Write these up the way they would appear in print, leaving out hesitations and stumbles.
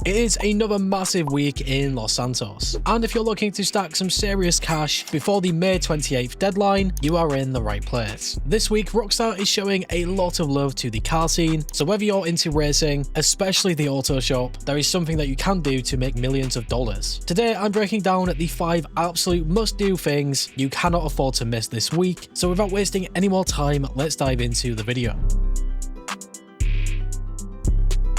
It is another massive week in Los Santos, and if you're looking to stack some serious cash before the May 28th deadline, you are in the right place. This week, Rockstar is showing a lot of love to the car scene, so whether you're into racing, especially the auto shop, there is something that you can do to make millions of dollars. Today, I'm breaking down the 5 absolute must-do things you cannot afford to miss this week, so without wasting any more time, let's dive into the video.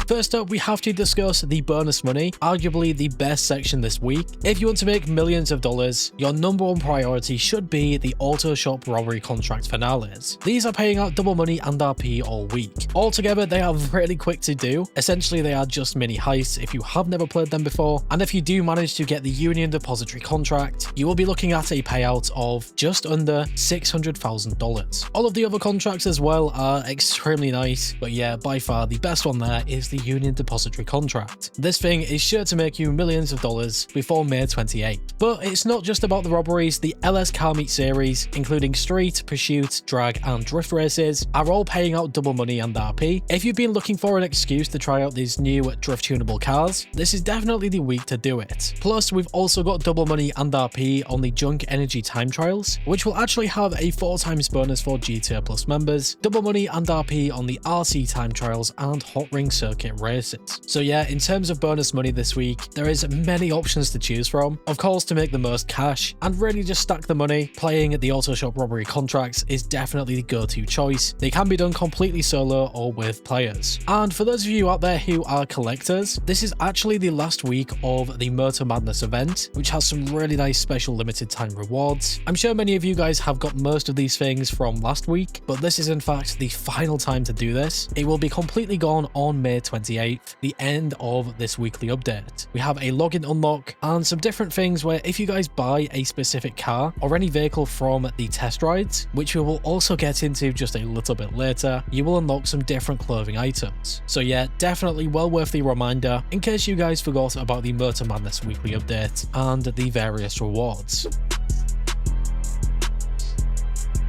First up, we have to discuss the bonus money, arguably the best section this week. If you want to make millions of dollars, your number one priority should be the auto shop robbery contract finales. These are paying out double money and RP all week. Altogether, they are really quick to do. Essentially, they are just mini heists if you have never played them before, and if you do manage to get the Union Depository contract, you will be looking at a payout of just under $600,000. All of the other contracts as well are extremely nice, but yeah, by far the best one there is the Union Depository contract. This thing is sure to make you millions of dollars before May 28th. But it's not just about the robberies. The LS Car Meet series, including street, pursuit, drag, and drift races, are all paying out double money and RP. If you've been looking for an excuse to try out these new drift tunable cars, this is definitely the week to do it. Plus, we've also got double money and RP on the Junk Energy time trials, which will actually have a 4x bonus for GTA Plus members, double money and RP on the RC time trials and Hot Ring Circuit races. So yeah, in terms of bonus money this week, there is many options to choose from. Of course, to make the most cash and really just stack the money, playing the auto shop robbery contracts is definitely the go-to choice. They can be done completely solo or with players. And for those of you out there who are collectors, this is actually the last week of the Motor Madness event, which has some really nice special limited time rewards. I'm sure many of you guys have got most of these things from last week, but this is in fact the final time to do this. It will be completely gone on May 28th, the end of this weekly update. We have a login unlock and some different things where if you guys buy a specific car or any vehicle from the test rides, which we will also get into just a little bit later, you will unlock some different clothing items. So yeah, definitely well worth the reminder in case you guys forgot about the Motor Madness weekly update and the various rewards.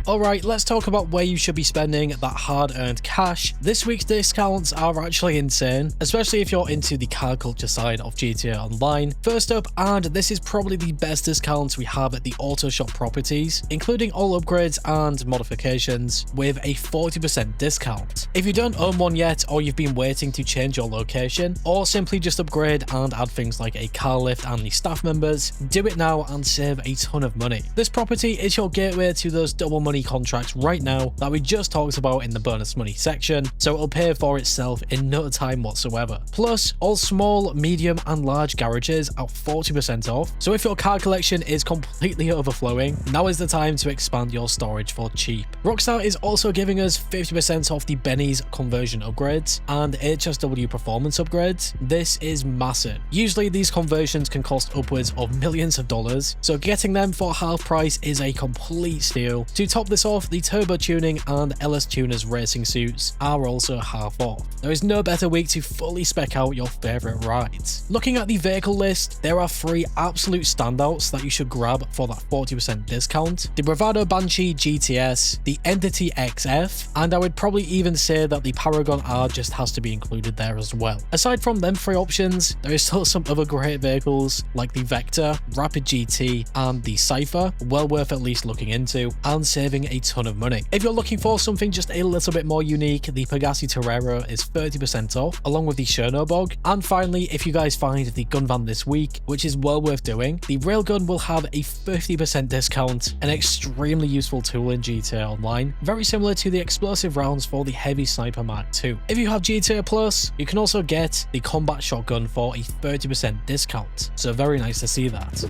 Alright, let's talk about where you should be spending that hard-earned cash. This week's discounts are actually insane, especially if you're into the car culture side of GTA Online. First up, and this is probably the best discounts we have at the auto shop properties, including all upgrades and modifications, with a 40% discount. If you don't own one yet, or you've been waiting to change your location, or simply just upgrade and add things like a car lift and the staff members, do it now and save a ton of money. This property is your gateway to those double money contracts right now that we just talked about in the bonus money section, so it'll pay for itself in no time whatsoever. Plus, all small, medium and large garages are 40% off, so if your car collection is completely overflowing, now is the time to expand your storage for cheap. Rockstar is also giving us 50% off the Benny's conversion upgrades and HSW performance upgrades. This is massive. Usually these conversions can cost upwards of millions of dollars, so getting them for half price is a complete steal. To top this off, the turbo tuning and LS tuners racing suits are also half off. There is no better week to fully spec out your favorite rides. Looking at the vehicle list, there are 3 absolute standouts that you should grab for that 40% discount: the Bravado Banshee GTS, the Entity XF, and I would probably even say that the Paragon R just has to be included there as well. Aside from them 3 options, there is still some other great vehicles like the Vector, Rapid GT, and the Cypher, well worth at least looking into and saving a ton of money. If you're looking for something just a little bit more unique, the Pegasi Torero is 30% off, along with the Chernobog. And finally, if you guys find the gun van this week, which is well worth doing, the Railgun will have a 50% discount, an extremely useful tool in GTA Online, very similar to the explosive rounds for the Heavy Sniper Mark II. If you have GTA Plus, you can also get the Combat Shotgun for a 30% discount, so very nice to see that.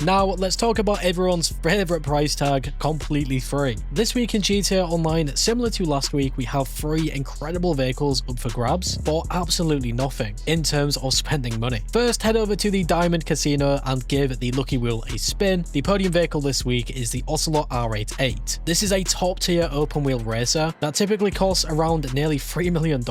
Now, let's talk about everyone's favorite price tag, completely free. This week in GTA Online, similar to last week, we have 3 incredible vehicles up for grabs for absolutely nothing in terms of spending money. First, head over to the Diamond Casino and give the Lucky Wheel a spin. The podium vehicle this week is the Ocelot R88. This is a top tier open wheel racer that typically costs around nearly $3 million.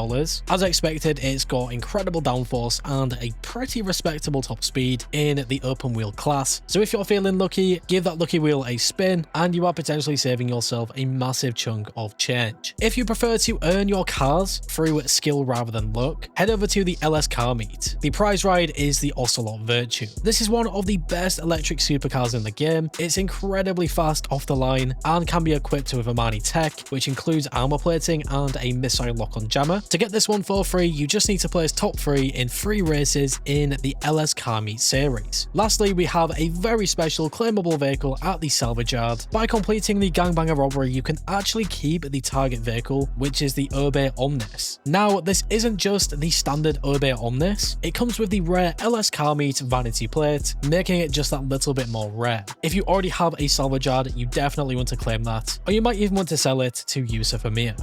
As expected, it's got incredible downforce and a pretty respectable top speed in the open wheel class, so So if you're feeling lucky, give that lucky wheel a spin and you are potentially saving yourself a massive chunk of change. If you prefer to earn your cars through skill rather than luck, head over to the LS Car Meet. The prize ride is the Ocelot Virtue. This is one of the best electric supercars in the game. It's incredibly fast off the line and can be equipped with Amani tech, which includes armor plating and a missile lock-on jammer. To get this one for free, you just need to place top 3 in 3 races in the LS Car Meet series. Lastly, we have a very special claimable vehicle at the salvage yard. By completing the gangbanger robbery, you can actually keep the target vehicle, which is the Urbe Omnis. Now, this isn't just the standard Urbe Omnis, it comes with the rare LS Car Meet vanity plate, making it just that little bit more rare. If you already have a salvage yard, you definitely want to claim that, or you might even want to sell it to Yusuf Amir.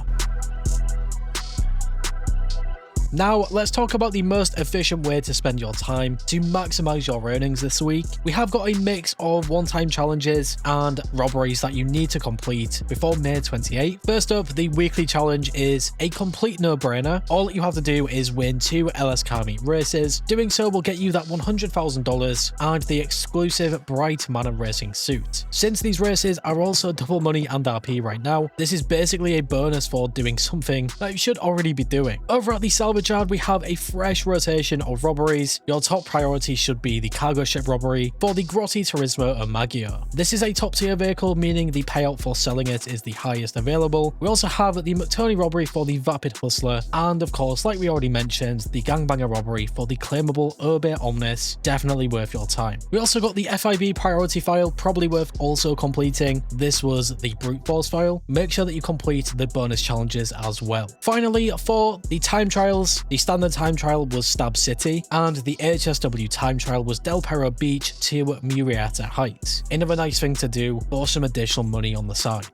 Now, let's talk about the most efficient way to spend your time to maximize your earnings this week. We have got a mix of one-time challenges and robberies that you need to complete before May 28th. First up, the weekly challenge is a complete no-brainer. All you have to do is win 2 LS Car Meet races. Doing so will get you that $100,000 and the exclusive Bright Manor Racing suit. Since these races are also double money and RP right now, this is basically a bonus for doing something that you should already be doing. Over at the salvage yard, we have a fresh rotation of robberies. Your top priority should be the cargo ship robbery for the Grotti Turismo Omaggio. This is a top tier vehicle, meaning the payout for selling it is the highest available. We also have the McTony robbery for the Vapid Hustler, and of course, like we already mentioned, the Gangbanger robbery for the claimable Urbe Omnis, definitely worth your time. We also got the FIB priority file, probably worth also completing. This was the brute force file. Make sure that you complete the bonus challenges as well. Finally, for the time trials, the standard time trial was Stab City, and the HSW time trial was Del Perro Beach to Murrieta Heights. Another nice thing to do for some additional money on the side.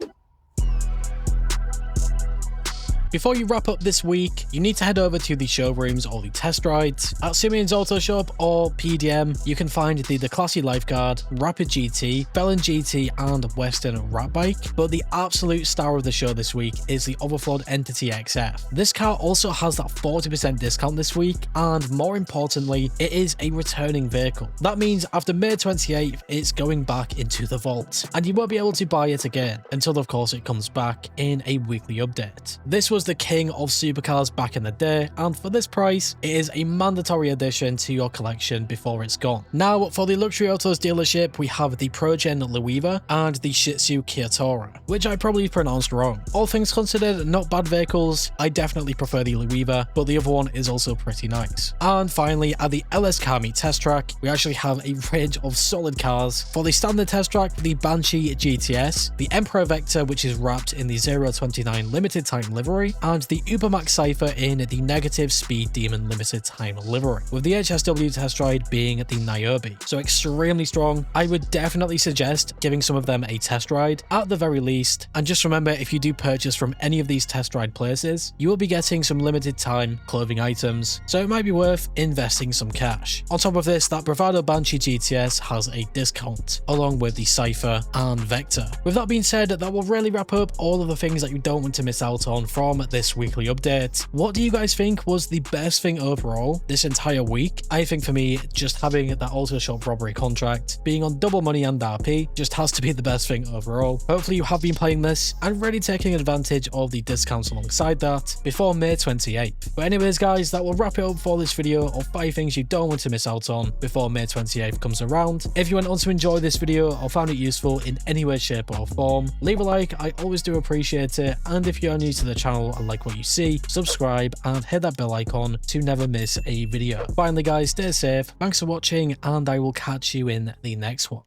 Before you wrap up this week, you need to head over to the showrooms or the test rides. At Simeon's Auto Shop or PDM, you can find the Classy Lifeguard, Rapid GT, Felon GT, and Western Rat Bike. But the absolute star of the show this week is the Overflowed Entity XF. This car also has that 40% discount this week, and more importantly, it is a returning vehicle. That means after May 28th, it's going back into the vault, and you won't be able to buy it again until, of course, it comes back in a weekly update. This was the king of supercars back in the day, and for this price, it is a mandatory addition to your collection before it's gone. Now, for the Luxury Autos dealership, we have the ProGen Luiva and the Shih Tzu Kiatora, which I probably pronounced wrong. All things considered, not bad vehicles. I definitely prefer the Luiva, but the other one is also pretty nice. And finally, at the LS Car Meet test track, we actually have a range of solid cars. For the standard test track, the Banshee GTS, the Emperor Vector, which is wrapped in the 029 limited time livery, and the Ubermax Cypher in the Negative Speed Demon limited time livery, with the HSW test ride being the Niobe. So extremely strong. I would definitely suggest giving some of them a test ride at the very least. And just remember, if you do purchase from any of these test ride places, you will be getting some limited time clothing items, so it might be worth investing some cash. On top of this, that Bravado Banshee GTS has a discount, along with the Cypher and Vector. With that being said, that will really wrap up all of the things that you don't want to miss out on from this weekly update. What do you guys think was the best thing overall this entire week? I think for me, just having that auto shop robbery contract, being on double money and RP, just has to be the best thing overall. Hopefully you have been playing this and really taking advantage of the discounts alongside that before May 28th. But anyways guys, that will wrap it up for this video of 5 things you don't want to miss out on before May 28th comes around. If you went on to enjoy this video or found it useful in any way, shape or form, leave a like. I always do appreciate it, and if you're new to the channel and like what you see, subscribe and hit that bell icon to never miss a video. Finally guys, stay safe, thanks for watching, and I will catch you in the next one.